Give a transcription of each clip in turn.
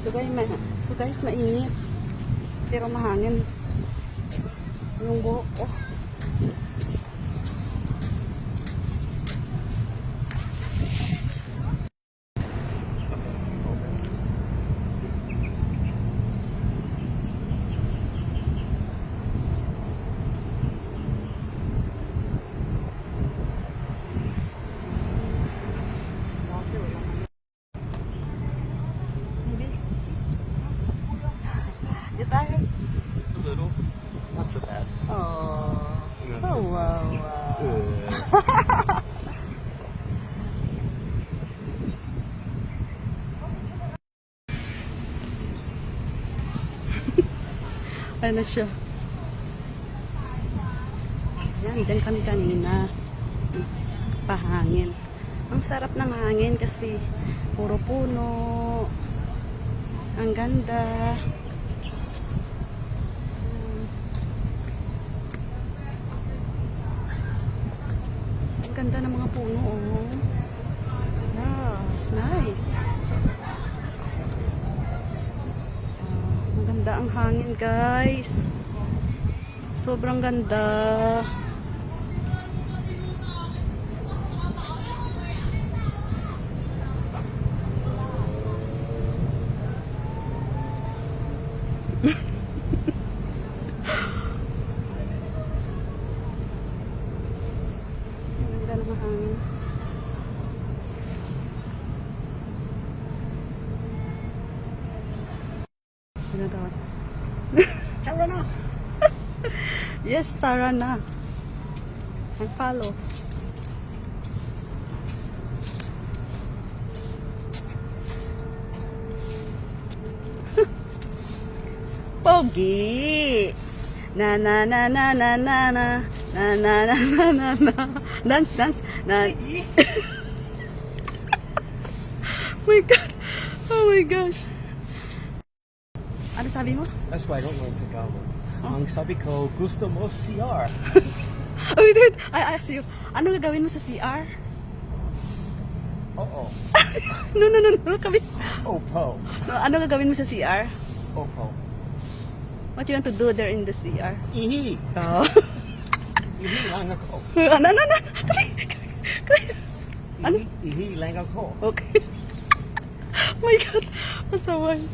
So guys, mainit. Pero mahangin. Yung buhok ko. You tired? A little. Not so bad. Oh. Not Oh, so wow. Ano siya? Yan, dyan kami kanina. Pahangin. Ang sarap ng hangin kasi puro puno. Ang ganda. Ang ganda ng mga puno, oh. Yeah, it's nice. Ang ganda ang hangin, guys. Sobrang ganda. Ang ganda ng hangin. Ano tawag? Tara na! Yes, tara na. And follow. Pogi! Na na na na na na na na na na na na na. Dance, dance. Na. My God. Oh my gosh. Ano sabi mo? That's why I don't learn Tagalog. Ang sabi ko, gusto mo CR. Oh, wait. I asked you. Ano gagawin mo sa CR? Oo. No. Kami. Opo. No, ano gagawin mo sa CR? Opo. What you want to do there in the CR? Ihi. Oh. Ihi lang ako. Ano? Ano? Ihi lang ako. Okay. Oh my God. Masaway.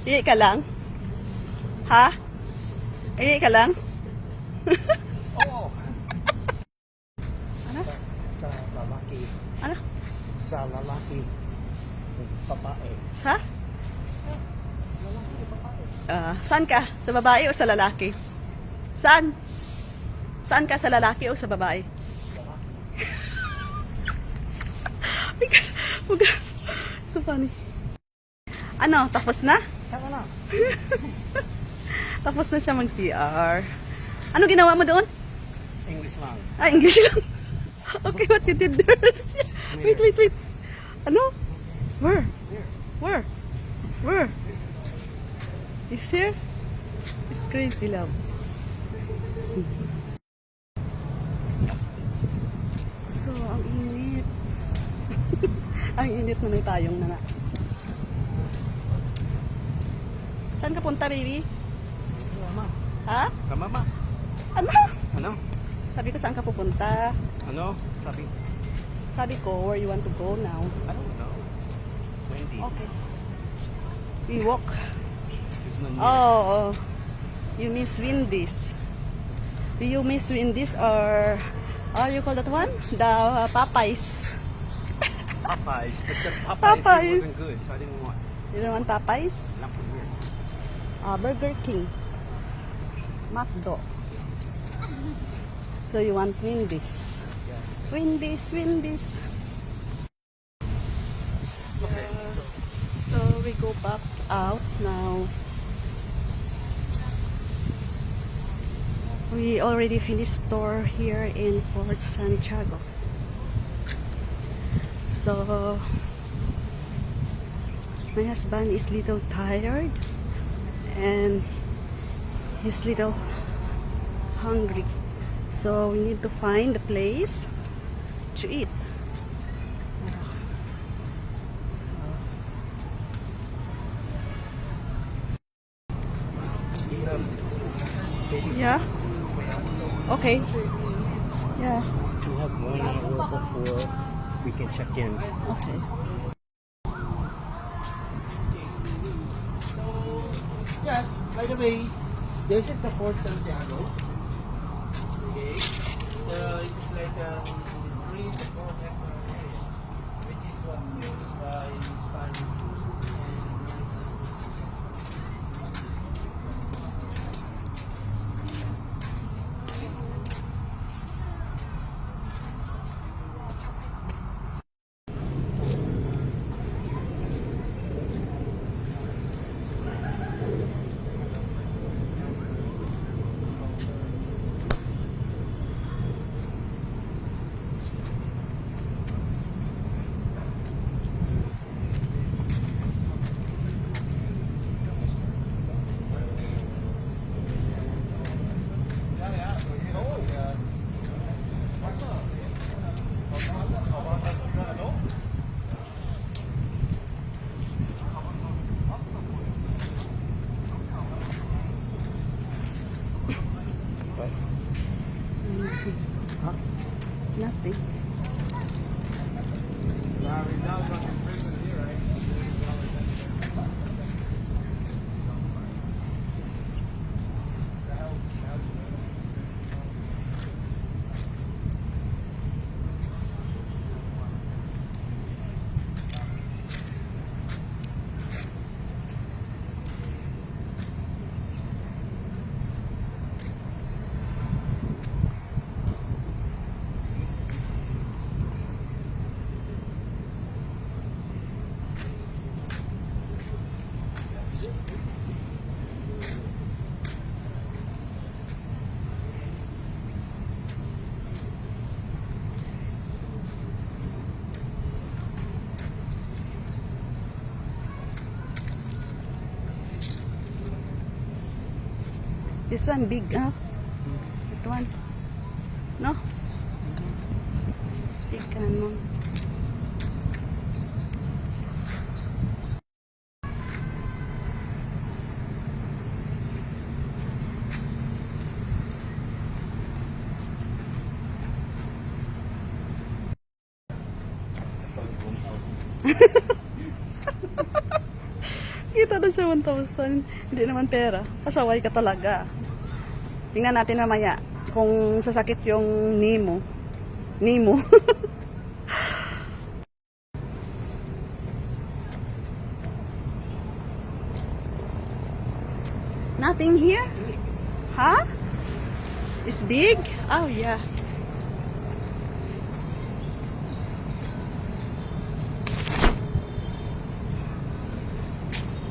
Ihi ka lang? Ha? Ihi ka lang? Oo. Ano? Sa lalaki. Ano? Sa lalaki. Babae. Sa? Saan ka? Sa babae o sa lalaki? Saan? Saan ka? Sa lalaki o sa babae? Oh my God. Oh my God. So funny. Ano? Tapos na? Tara na. Tapos na siya mag-CR. Ano ginawa mo doon? English lang. Ah, English lang. Okay, what you did there? Wait. Ano? Where? Where? You see? It's crazy, love. So, ang init. Ang init na may tayong na. Saan ka punta, baby? Mama. Ha? Mama. Ano? Ano? Sabi ko, saan ka pupunta? Ano? Sabi. Sabi ko, where you want to go now? I don't know. Wendy's. Okay. We walk. Is man Oh. You miss Wendy's. Do you miss Wendy's or you call that one? The Popeyes. Popeyes. But the Popeyes, Popeyes. wasn't good, so I didn't want. You don't want Popeyes? Not from here. Burger King. McDo. So you want Wendy's? Yeah. Wendy's. Okay. So we go back out now. We already finished tour here in Fort Santiago. So my husband is little tired and he's little hungry. So we need to find a place to eat. So Yeah. Okay. Yeah. We have 1 hour before we can check in. Okay. Yes, by the way, this is the Fort Santiago. Okay. So it's like a 3 to 4 hectare area, which is was used by Spanish. Nothing. This one big, huh? That one. No? Big one. Kita na siya 1,000. Hindi naman pera. Pasaway ka talaga. Tingnan natin mamaya kung sasakit yung Nemo. Nemo. Nothing here? Huh? It's big? Oh, yeah.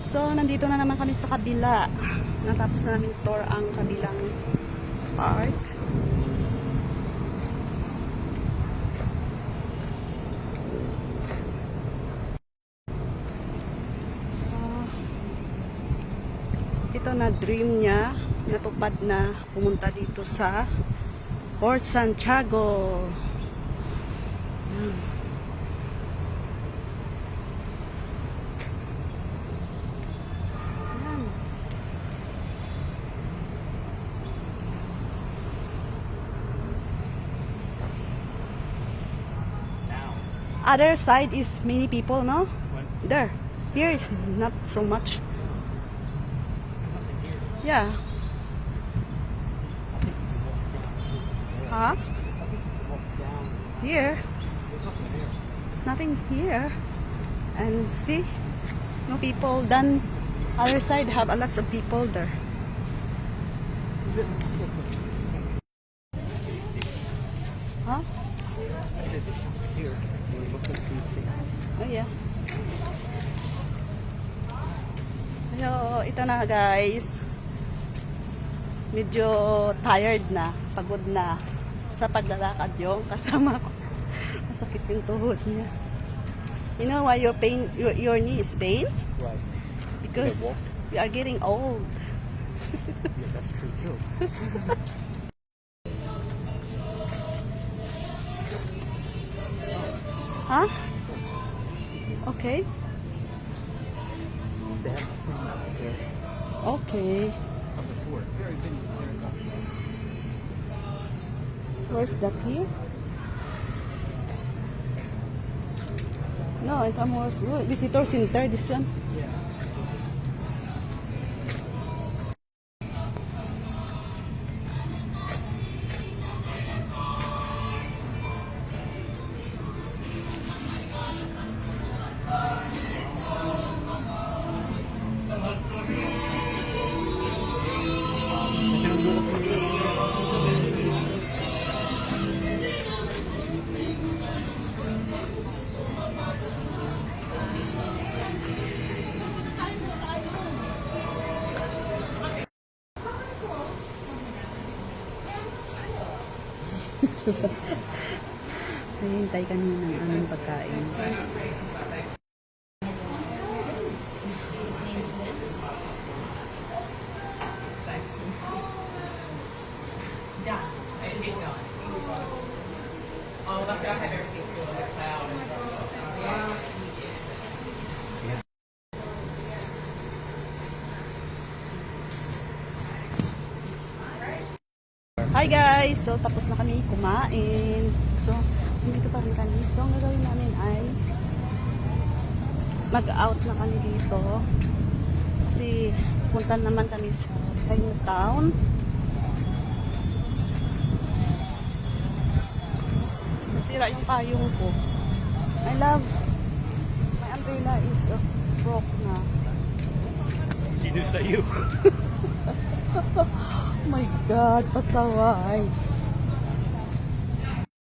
So, nandito na naman kami sa kabila. Natapos na namin tour ang kabilang park. So, ito na dream niya. Natupad na pumunta dito sa Fort Santiago. Other side is many people, no? There. Here is not so much. Yeah. Huh? Here. There's nothing here. And see? No people. Then other side have a lots of people there. Huh? Here, we look and see things. Oh yeah. So, ito na guys. Medyo tired na, pagod na sa paglalakad yung kasama ko. Masakit yung tuhod niya. You know why your knee is pain? Right. Because walk? we are getting old. Yeah, that's true too. Huh? Okay. They have a farmhouse there. Okay. On the fort. Very big. Where's that here? No, it was visitor center, this one. Naghihintay kami ng aming pagkain. Oh, look, I have everything still in the cloud. Hi guys! So tapos na kami kumain. So dito pa rin kami. So ang gagawin namin ay mag-out na kami dito. Kasi punta naman kami sa Chinatown. Nasira yung payong ko. My love, my umbrella is broke na. Gino sa iyo. Oh my God, pasaway.